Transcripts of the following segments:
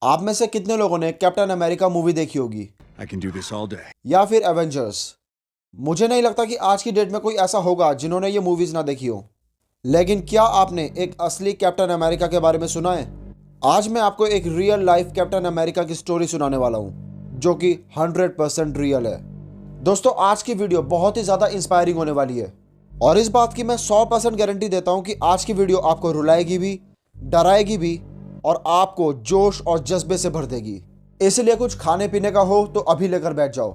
आप में से कितने लोगों ने कैप्टन अमेरिका मूवी देखी होगी I can do this all day. या फिर एवेंजर्स। मुझे नहीं लगता कि आज की डेट में कोई ऐसा होगा जिन्होंने ये मूवीज ना देखी हो। लेकिन क्या आपने एक असली कैप्टन अमेरिका के बारे में सुना है? आज मैं आपको एक रियल लाइफ कैप्टन अमेरिका की स्टोरी सुनाने वाला हूँ जो कि 100% रियल है। दोस्तों, आज की वीडियो बहुत ही ज़्यादा इंस्पायरिंग होने वाली है और इस बात की मैं 100% गारंटी देता हूँ कि आज की वीडियो आपको रुलाएगी भी, डराएगी भी और आपको जोश और जज्बे से भर देगी। इसलिए कुछ खाने पीने का हो तो अभी लेकर बैठ जाओ,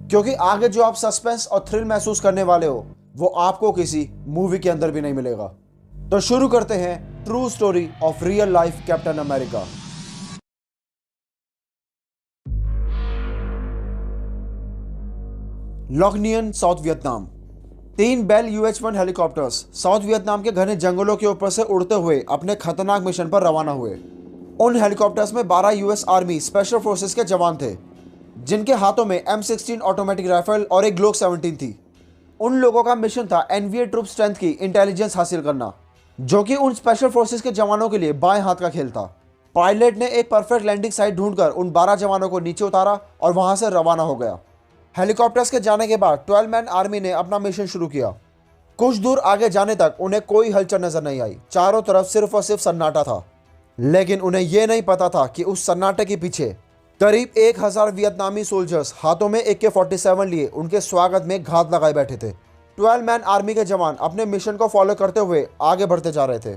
क्योंकि आगे जो आप सस्पेंस और थ्रिल महसूस करने वाले हो वो आपको किसी मूवी के अंदर भी नहीं मिलेगा। तो शुरू करते हैं true story of real life Captain America. Loc Ninh, South Vietnam. 3 Bell UH-1 helicopters South Vietnam के घने जंगलों के ऊपर से उड़ते हुए अपने खतरनाक मिशन पर रवाना हुए। उन हेलीकॉप्टर्स में 12 US आर्मी स्पेशल फोर्सेस के जवान थे, जिनके हाथों में M16 ऑटोमेटिक राइफल और एक ग्लोक 17 थी। उन लोगों का मिशन था NVA ट्रूप स्ट्रेंथ की इंटेलिजेंस हासिल करना, जो कि उन स्पेशल फोर्सेस के जवानों के लिए बाएं हाथ का खेल था। पायलट ने एक परफेक्ट लैंडिंग साइट ढूंढकर उन 12 जवानों को नीचे उतारा और वहां से रवाना हो गया। हेलीकॉप्टर्स के जाने के बाद 12 मैन आर्मी ने अपना मिशन शुरू किया। कुछ दूर आगे जाने तक उन्हें कोई हलचल नजर नहीं आई। चारों तरफ सिर्फ और सिर्फ सन्नाटा था। लेकिन उन्हें यह नहीं पता था कि उस सन्नाटे के पीछे करीब 1000 वियतनामी सोल्जर्स हाथों में AK-47 लिए उनके स्वागत में घात लगाए बैठे थे। 12 मैन आर्मी के जवान अपने मिशन को फॉलो करते हुए आगे बढ़ते जा रहे थे,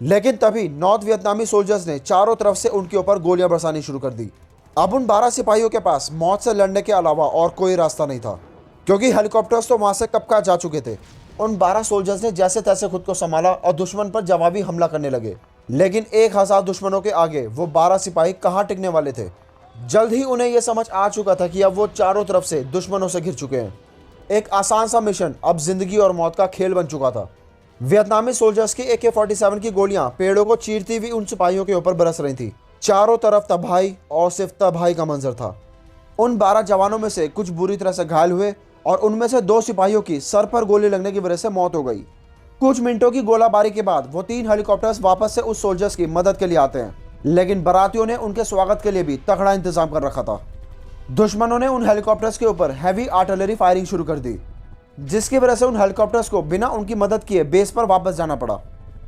लेकिन तभी नॉर्थ वियतनामी सोल्जर्स ने चारों तरफ से उनके ऊपर गोलियां बरसानी शुरू कर दी। अब उन 12 सिपाहियों के पास मौत से लड़ने के अलावा और कोई रास्ता नहीं था, क्योंकि हेलीकॉप्टर्स तो वहां से कब का जा चुके थे। उन 12 सोल्जर्स ने जैसे तैसे खुद को संभाला और दुश्मन पर जवाबी हमला करने लगे। लेकिन 1000 दुश्मनों के आगे वो 12 सिपाही कहाँ टिकने वाले थे। जल्द ही उन्हें यह समझ आ चुका था कि अब वो चारों तरफ से दुश्मनों से घिर चुके हैं। एक आसान सा मिशन अब जिंदगी और मौत का खेल बन चुका था। वियतनामी सोल्जर्स की AK-47 की गोलियां पेड़ों को चीरती हुई उन सिपाहियों के ऊपर बरस रही थी। चारों तरफ तबाही और सिर्फ तबाही का मंजर था। उन 12 जवानों में से कुछ बुरी तरह से घायल हुए और उनमें से 2 सिपाहियों की सर पर गोली लगने की वजह से मौत हो गई। कुछ मिनटों की गोलाबारी के बाद वो 3 हेलीकॉप्टर्स वापस से उस सोल्जर्स की मदद के लिए आते हैं, लेकिन बारातियों ने उनके स्वागत के लिए भी तगड़ा इंतजाम कर रखा था। दुश्मनों ने उन हेलीकॉप्टर्स के ऊपर हैवी आर्टिलरी फायरिंग शुरू कर दी, जिसकी वजह से उन हेलीकॉप्टर्स को बिना उनकी मदद किए बेस पर वापस जाना पड़ा।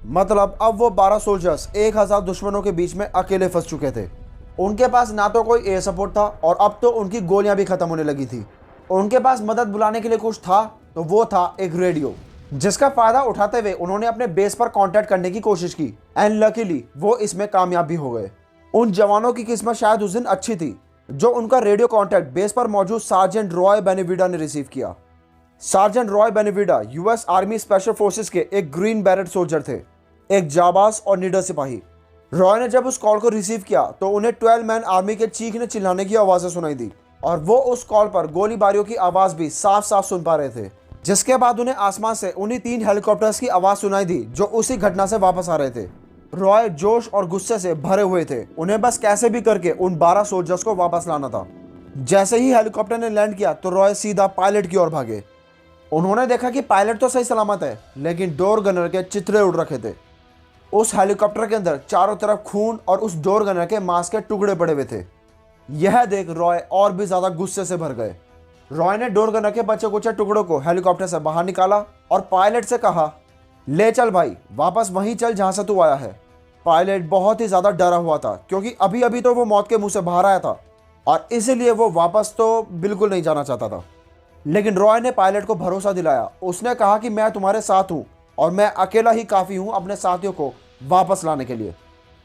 मतलब अब वो 12 सोल्जर्स 1000 दुश्मनों के बीच में अकेले फंस चुके थे। उनके पास ना तो कोई एयर सपोर्ट था और अब तो उनकी गोलियां भी खत्म होने लगी थी। उनके पास मदद बुलाने के लिए कुछ था तो वो था एक रेडियो, जिसका फायदा उठाते हुए उन्होंने अपने बेस पर कांटेक्ट करने की कोशिश की एंड लकीली वो इसमें कामयाब भी हो गए। उन जवानों की किस्मत शायद उस दिन अच्छी थी जो उनका रेडियो कांटेक्ट बेस पर मौजूद सार्जेंट रॉय बेनेविडा ने रिसीव किया। Sergeant Roy Benavidez US army special forces के एक ग्रीन बैरेट सोल्जर थे, एक जाबाज और निडर सिपाही। रॉय ने जब उस कॉल को रिसीव किया तो उन्हें 12 मैन आर्मी के चीखने चिल्लाने की आवाजें सुनाई दी और वो उस कॉल पर गोलीबारियों की आवाज भी साफ साफ सुन पा रहे थे। जिसके बाद उन्हें आसमान से उन्हीं 3 हेलीकॉप्टर्स की आवाज सुनाई दी जो उसी घटना से वापस आ रहे थे। रॉय जोश और गुस्से से भरे हुए थे। उन्हें बस कैसे भी करके उन 12 सोल्जर्स को वापस लाना था। जैसे ही हेलीकॉप्टर ने लैंड किया तो रॉय सीधा पायलट की ओर भागे। उन्होंने देखा कि पायलट तो सही सलामत है, लेकिन डोर गनर के चित्रे उड़ रखे थे। उस हेलीकॉप्टर के अंदर चारों तरफ खून और उस डोर गनर के मांस के टुकड़े पड़े हुए थे। यह देख रॉय और भी ज्यादा गुस्से से भर गए। रॉय ने डोर गनर के बचे कुचे टुकड़ों को हेलीकॉप्टर से बाहर निकाला और पायलट से कहा, ले चल भाई, वापस वहीं चल जहां से तू आया है। पायलट बहुत ही ज्यादा डरा हुआ था, क्योंकि अभी अभी तो वो मौत के मुंह से बाहर आया था और इसीलिए वो वापस तो बिल्कुल नहीं जाना चाहता था। लेकिन रॉय ने पायलट को भरोसा दिलाया। उसने कहा कि मैं तुम्हारे साथ हूं और मैं अकेला ही काफी हूं अपने साथियों को वापस लाने के लिए।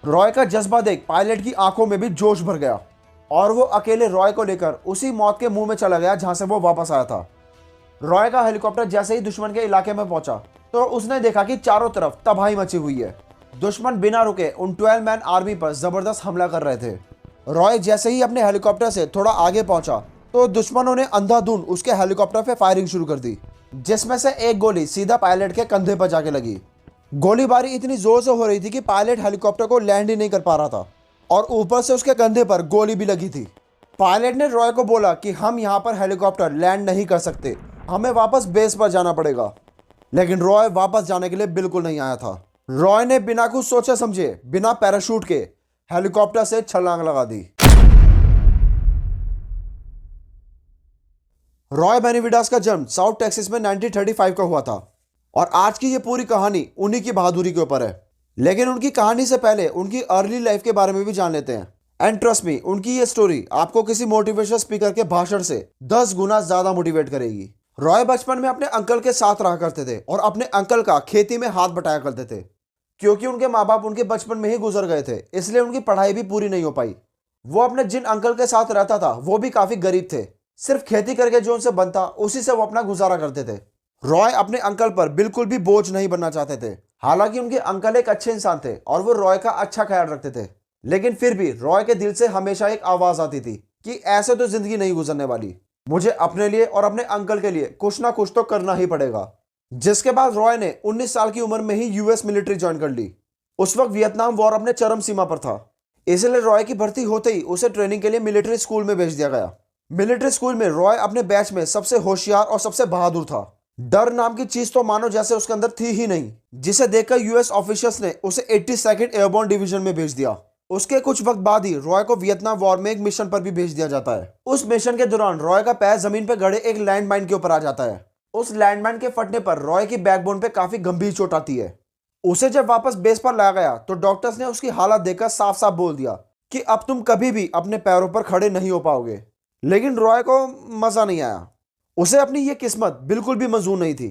रॉय का जज्बा देख पायलट की आंखों में भी जोश भर गया और वो अकेले रॉय को लेकर उसी मौत के मुंह में चला गया जहां से वो वापस आया था। रॉय का हेलीकॉप्टर जैसे ही दुश्मन के इलाके में पहुंचा तो उसने देखा कि चारों तरफ तबाही मची हुई है। दुश्मन बिना रुके उन 12 मैन आर्मी पर जबरदस्त हमला कर रहे थे। रॉय जैसे ही अपने हेलीकॉप्टर से थोड़ा आगे पहुंचा तो दुश्मनों ने अंधाधुंध उसके हेलीकॉप्टर पे फायरिंग शुरू कर दी, जिसमें से एक गोली सीधा पायलट के कंधे पर जाके लगी। गोलीबारी इतनी जोर से हो रही थी कि पायलट हेलीकॉप्टर को लैंड ही नहीं कर पा रहा था और ऊपर से उसके कंधे पर गोली भी लगी थी। पायलट ने रॉय को बोला कि हम यहाँ पर हेलीकॉप्टर लैंड नहीं कर सकते, हमें वापस बेस पर जाना पड़ेगा। लेकिन रॉय वापस जाने के लिए बिल्कुल नहीं आया था। रॉय ने बिना कुछ सोचे समझे, बिना पैराशूट के हेलीकॉप्टर से छलांग लगा दी। रॉय बेनिविडास का जन्म साउथ टेक्सास में 1935 का हुआ था और आज की ये पूरी कहानी उन्हीं की बहादुरी के ऊपर है। लेकिन उनकी कहानी से पहले उनकी अर्ली लाइफ के बारे में भी जान लेते हैं। एंड ट्रस्ट मी, उनकी ये स्टोरी आपको किसी मोटिवेशनल स्पीकर के भाषण से 10 गुना ज्यादा मोटिवेट करेगी। रॉय बचपन में अपने अंकल के साथ रहा करते थे और अपने अंकल का खेती में हाथ बटाया करते थे। क्योंकि उनके माँ बाप उनके बचपन में ही गुजर गए थे, इसलिए उनकी पढ़ाई भी पूरी नहीं हो पाई। वो अपने जिन अंकल के साथ रहता था वो भी काफी गरीब थे। सिर्फ खेती करके जो उनसे बनता उसी से वो अपना गुजारा करते थे। रॉय अपने अंकल पर बिल्कुल भी बोझ नहीं बनना चाहते थे। हालांकि उनके अंकल एक अच्छे इंसान थे और वो रॉय का अच्छा ख्याल रखते थे, लेकिन फिर भी रॉय के दिल से हमेशा एक आवाज आती थी कि ऐसे तो जिंदगी नहीं गुजरने वाली, मुझे अपने लिए और अपने अंकल के लिए कुछ ना कुछ तो करना ही पड़ेगा। जिसके बाद रॉय ने 19 साल की उम्र में ही यूएस मिलिट्री ज्वाइन कर ली। उस वक्त वियतनाम वॉर अपने चरम सीमा पर था, इसलिए रॉय की भर्ती होते ही उसे ट्रेनिंग के लिए मिलिट्री स्कूल में भेज दिया गया। मिलिट्री स्कूल में रॉय अपने बैच में सबसे होशियार और सबसे बहादुर था। डर नाम की चीज तो मानो जैसे उसके अंदर थी ही नहीं, जिसे देखकर यूएस ऑफिशियल्स ने उसे 82nd एयरबोर्न डिवीजन में भेज दिया। उसके कुछ वक्त बाद ही रॉय को वियतनाम वॉर में एक मिशन पर भी भेज दिया जाता है। उस मिशन के दौरान रॉय का पैर जमीन पर गड़े एक लैंडमाइन के ऊपर आ जाता है। उस लैंडमाइन के फटने पर रॉय की बैकबोन पे काफी गंभीर चोट आती है। उसे जब वापस बेस पर लाया गया तो डॉक्टर्स ने उसकी हालत देखकर साफ साफ बोल दिया कि अब तुम कभी भी अपने पैरों पर खड़े नहीं हो पाओगे। लेकिन रॉय को मजा नहीं आया। उसे अपनी ये किस्मत बिल्कुल भी मंजूर नहीं थी।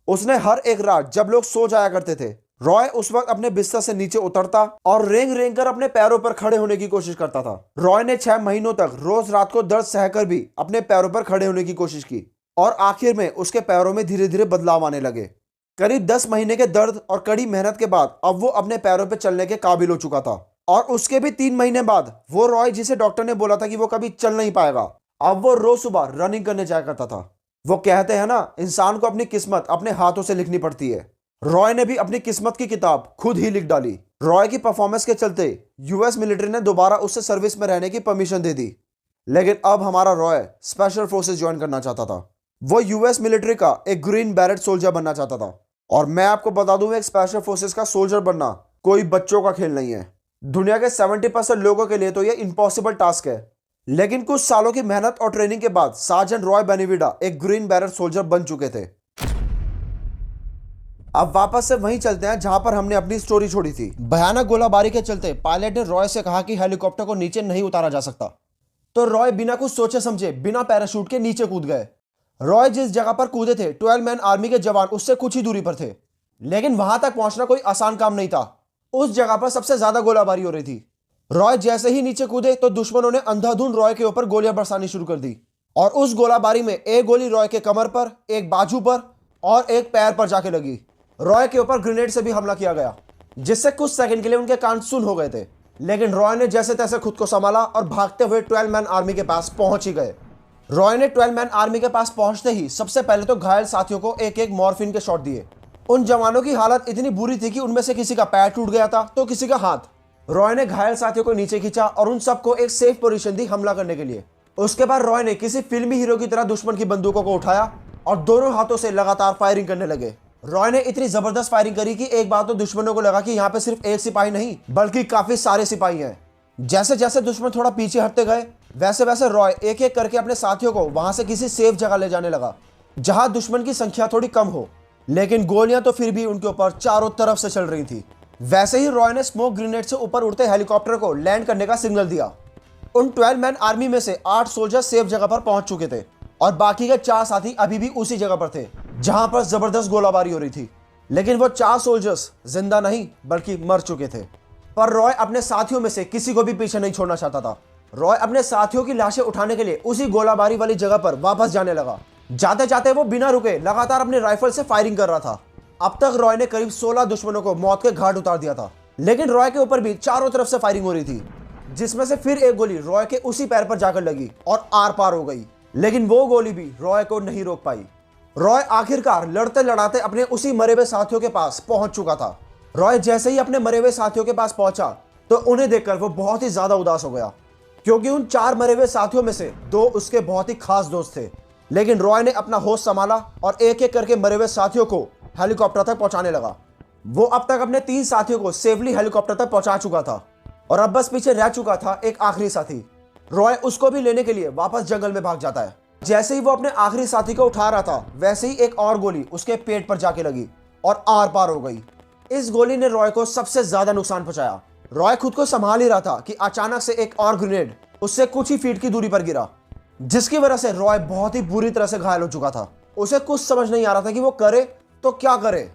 उसने हर एक रात जब लोग सो जाया करते थे, रॉय उस वक्त अपने बिस्तर से नीचे उतरता और रेंग रेंग कर अपने पैरों पर खड़े होने की कोशिश करता था। रॉय ने 6 महीनों तक रोज रात को दर्द सहकर भी अपने पैरों पर खड़े होने की कोशिश की और आखिर में उसके पैरों में धीरे धीरे बदलाव आने लगे। करीब 10 महीने के दर्द और कड़ी मेहनत के बाद अब वो अपने पैरों पर चलने के काबिल हो चुका था। और उसके भी 3 महीने बाद वो रॉय जिसे डॉक्टर ने बोला था कि वो कभी चल नहीं पाएगा, अब वो रोज सुबह रनिंग करने जाया करता था। वो कहते हैं ना, इंसान को अपनी किस्मत अपने हाथों से लिखनी पड़ती है। रॉय ने भी अपनी किस्मत की किताब खुद ही लिख डाली। रॉय की परफॉर्मेंस के चलते यूएस मिलिट्री ने दोबारा उससे सर्विस में रहने की परमिशन दे दी। लेकिन अब हमारा रॉय स्पेशल फोर्सेस ज्वाइन करना चाहता था। वो यूएस मिलिट्री का एक ग्रीन बैरेट सोल्जर बनना चाहता था। और मैं आपको बता दूं, एक स्पेशल फोर्सेस का सोल्जर बनना कोई बच्चों का खेल नहीं है। दुनिया के 70% लोगों के लिए तो यह इम्पॉसिबल टास्क है। लेकिन कुछ सालों की मेहनत और ट्रेनिंग के बाद सार्जेंट रॉय बेनिविडा एक ग्रीन बैरेट सोल्जर बन चुके थे। अब वापस से वहीं चलते हैं जहां पर हमने अपनी स्टोरी छोड़ी थी। भयानक गोलाबारी के चलते पायलट ने रॉय से कहा कि हेलीकॉप्टर को नीचे नहीं उतारा जा सकता, तो रॉय बिना कुछ सोचे समझे बिना पैराशूट के नीचे कूद गए। रॉय जिस जगह पर कूदे थे 12 मैन आर्मी के जवान उससे कुछ ही दूरी पर थे, लेकिन वहां तक पहुंचना कोई आसान काम नहीं था। उस जगह पर सबसे ज्यादा गोलाबारी हो रही थी। रॉय जैसे ही नीचे कूदे तो दुश्मनों ने अंधाधुंध रॉय के ऊपर गोलियां बरसानी शुरू कर दी और उस गोलाबारी में एक गोली रॉय के कमर पर, एक बाजू पर और एक पैर पर जाके लगी। रॉय के ऊपर ग्रेनेड से भी हमला किया गया, जिससे कुछ सेकंड के लिए उनके कान सुन हो गए थे। लेकिन रॉय ने जैसे तैसे खुद को संभाला और भागते हुए 12 मैन आर्मी के पास पहुंच ही गए। रॉय ने 12 मैन आर्मी के पास पहुंचते ही सबसे पहले तो घायल साथियों को एक एक मॉर्फिन के शॉट दिए। उन जवानों की हालत इतनी बुरी थी कि उनमें से किसी का पैर टूट गया था तो किसी का हाथ। रॉय ने घायल साथियों को नीचे खींचा और उन सबको एक सेफ पोजीशन दी हमला करने के लिए। उसके बाद रॉय ने किसी फिल्मी हीरो की तरह दुश्मन की बंदूकों को उठाया और दोनों हाथों से लगातार फायरिंग करने लगे। रॉय ने इतनी जबरदस्त फायरिंग करी कि एक बार तो दुश्मनों को लगा कि यहाँ पे सिर्फ एक सिपाही नहीं बल्कि काफी सारे सिपाही हैं। जैसे जैसे दुश्मन थोड़ा पीछे हटते गए वैसे वैसे रॉय एक एक करके अपने साथियों को वहां से किसी सेफ जगह ले जाने लगा जहां दुश्मन की संख्या थोड़ी कम हो, लेकिन गोलियां तो फिर भी उनके ऊपर चारों तरफ से चल रही थी। वैसे ही रॉय ने स्मोक ग्रेनेड से ऊपर उड़ते हेलीकॉप्टर को लैंड करने का सिग्नल दिया। उन 12 मैन आर्मी में से 8 सोल्जर सेफ जगह पर पहुंच चुके थे और बाकी के 4 साथी अभी भी उसी जगह पर थे जहां पर जबरदस्त गोलाबारी हो रही थी। लेकिन वो 4 सोल्जर्स जिंदा नहीं बल्कि मर चुके थे। पर रॉय अपने साथियों में से किसी को भी पीछे नहीं छोड़ना चाहता था। रॉय अपने साथियों की लाशें उठाने के लिए उसी गोलाबारी वाली जगह पर वापस जाने लगा। जाते जाते वो बिना रुके लगातार अपने राइफल से फायरिंग कर रहा था। अब तक रॉय ने करीब 16 दुश्मनों को मौत के घाट उतार दिया था, लेकिन रॉय के ऊपर भी चारों तरफ से फायरिंग हो रही थी, जिसमें से फिर एक गोली रॉय के उसी पैर पर जाकर लगी और आर पार हो गई। लेकिन वो गोली भी रॉय को नहीं रोक पाई। रॉय आखिरकार लड़ते लड़ाते अपने उसी मरे हुए साथियों के पास पहुंच चुका था। रॉय जैसे ही अपने मरे हुए साथियों के पास पहुंचा तो उन्हें देखकर वो बहुत ही ज्यादा उदास हो गया, क्योंकि उन 4 मरे हुए साथियों में से 2 उसके बहुत ही खास दोस्त थे। लेकिन रॉय ने अपना होश संभाला और एक एक करके मरे हुए साथियों को हेलीकॉप्टर तक पहुंचाने लगा। वो अब तक अपने 3 साथियों को सेफली हेलीकॉप्टर तक पहुंचा चुका था। और अब बस पीछे रह चुका था एक आखिरी साथी। रॉय उसको भी लेने के लिए वापस जंगल में भाग जाता है। जैसे ही वो अपने आखिरी साथी को उठा रहा था, वैसे ही एक और गोली उसके पेट पर जाके लगी और आर पार हो गई। इस गोली ने रॉय को सबसे ज्यादा नुकसान पहुंचाया। रॉय खुद को संभाल ही रहा था कि अचानक से एक और ग्रेनेड उससे कुछ ही फीट की दूरी पर गिरा, जिसकी वजह से रॉय बहुत ही बुरी तरह से घायल हो चुका था। उसे कुछ समझ नहीं आ रहा था कि वो करे तो क्या करे।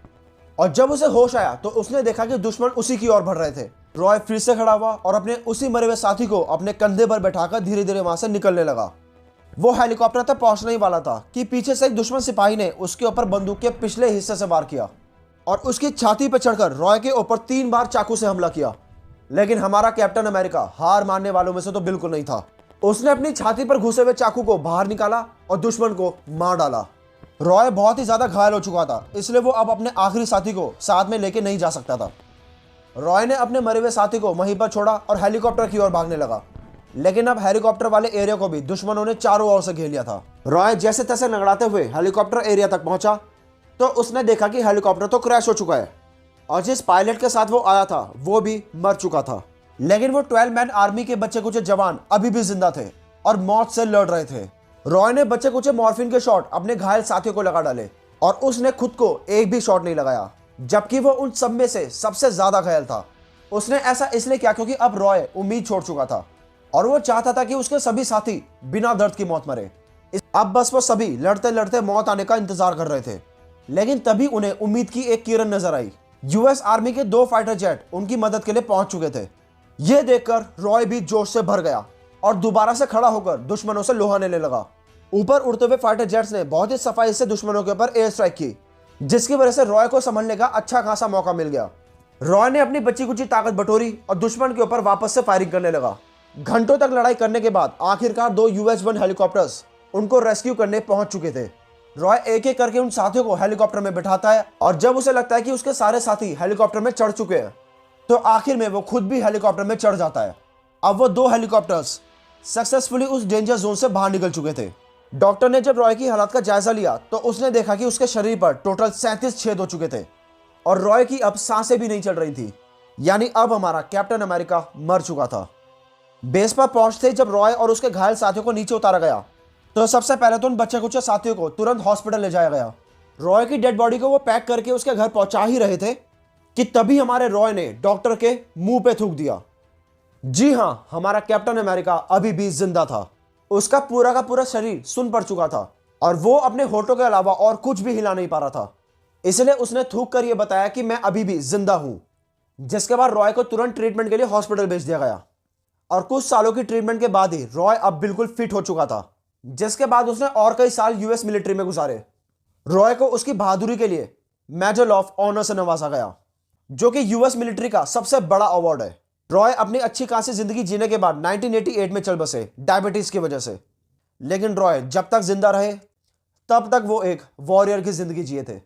और जब उसे होश आया तो उसने देखा कि दुश्मन उसी की ओर बढ़ रहे थे। रॉय फिर से खड़ा हुआ और अपने उसी मरे हुए साथी को अपने कंधे पर बैठाकर धीरे धीरे वहां से निकलने लगा। वो हेलीकॉप्टर तक पहुंचने ही वाला था कि पीछे से एक दुश्मन सिपाही ने उसके ऊपर बंदूक के पिछले हिस्से से वार किया और उसकी छाती पर चढ़कर रॉय के ऊपर 3 बार चाकू से हमला किया। लेकिन हमारा कैप्टन अमेरिका हार मानने वालों में से तो बिल्कुल नहीं था। उसने अपनी छाती पर घुसे हुए चाकू को बाहर निकाला और दुश्मन को मार डाला। रॉय बहुत ही ज्यादा घायल हो चुका था, इसलिए वो अब अपने आखिरी साथी को साथ में लेके नहीं जा सकता था। रॉय ने अपने मरे हुए साथी को वहीं पर छोड़ा और हेलीकॉप्टर की ओर भागने लगा। लेकिन अब हेलीकॉप्टर वाले एरिया को भी दुश्मनों ने चारों ओर से घेर लिया था। रॉय जैसे तैसे लगड़ाते हुए हेलीकॉप्टर एरिया तक पहुंचा तो उसने देखा कि हेलीकॉप्टर तो क्रैश हो चुका है और जिस पायलट के साथ वो आया था वो भी मर चुका था। लेकिन वो 12 मैन आर्मी के बच्चे कुछ जवान अभी भी जिंदा थे और मौत से लड़ रहे थे। रॉय ने बच्चे कुछ मॉर्फिन के शॉट अपने घायल साथियों को लगा डाले और उसने खुद को एक भी शॉट नहीं लगाया, जबकि वो उन सब में से सबसे ज्यादा घायल था। उसने ऐसा इसलिए किया क्योंकि अब रॉय उम्मीद छोड़ चुका था और वो चाहता था कि उसके सभी साथी बिना दर्द की मौत मरे। अब बस वो सभी लड़ते लड़ते मौत आने का इंतजार कर रहे थे। लेकिन तभी उन्हें उम्मीद की एक किरण नजर आई। यूएस आर्मी के 2 फाइटर जेट उनकी मदद के लिए पहुंच चुके थे। ये देखकर रॉय भी जोश से भर गया और दोबारा से खड़ा होकर दुश्मनों से लोहाने लगा। ऊपर उड़ते हुए फाइटर जेट्स ने बहुत ही सफाई से दुश्मनों के ऊपर एयर स्ट्राइक की, जिसकी वजह से रॉय को संभलने का अच्छा खासा मौका मिल गया। रॉय ने अपनी बची कुची ताकत बटोरी और दुश्मन के ऊपर वापस से फायरिंग करने लगा। घंटों तक लड़ाई करने के बाद आखिरकार 2 US-1 हेलीकॉप्टर्स उनको रेस्क्यू करने पहुंच चुके थे। रॉय एक एक करके उन साथियों को हेलीकॉप्टर में बिठाता है और जब उसे लगता है कि उसके सारे साथी हेलीकॉप्टर में चढ़ चुके हैं तो आखिर में वो खुद भी हेलीकॉप्टर में चढ़ जाता है। अब वो 2 हेलीकॉप्टर्स सक्सेसफुली उस डेंजर जोन से बाहर निकल चुके थे। डॉक्टर ने जब रॉय की हालत का जायजा लिया तो उसने देखा कि उसके शरीर पर टोटल 37 छेद हो चुके थे और रॉय की अब सांसें भी नहीं चल रही थी। यानी अब हमारा कैप्टन अमेरिका मर चुका था। बेस पर पहुंचते ही जब रॉय और उसके घायल साथियों को नीचे उतारा गया तो सबसे पहले तो उन बच्चे कुछ साथियों को तुरंत हॉस्पिटल ले जाया गया। रॉय की डेड बॉडी को वो पैक करके उसके घर पहुंचा ही रहे थे कि तभी हमारे रॉय ने डॉक्टर के मुंह पे थूक दिया। जी हां, हमारा कैप्टन अमेरिका अभी भी जिंदा था। उसका पूरा का पूरा शरीर सुन पड़ चुका था और वो अपने होठों के अलावा और कुछ भी हिला नहीं पा रहा था। इसलिए उसने थूक कर यह बताया कि मैं अभी भी जिंदा हूं। जिसके बाद रॉय को तुरंत ट्रीटमेंट के लिए हॉस्पिटल भेज दिया गया और कुछ सालों की ट्रीटमेंट के बाद ही रॉय अब बिल्कुल फिट हो चुका था। जिसके बाद उसने और कई साल यूएस मिलिट्री में गुजारे। रॉय को उसकी बहादुरी के लिए मेडल ऑफ ऑनर से नवाजा गया, जो कि यूएस मिलिट्री का सबसे बड़ा अवार्ड है। रॉय अपनी अच्छी खासी जिंदगी जीने के बाद 1988 में चल बसे डायबिटीज की वजह से। लेकिन रॉय जब तक जिंदा रहे तब तक वो एक वॉरियर की जिंदगी जिए थे।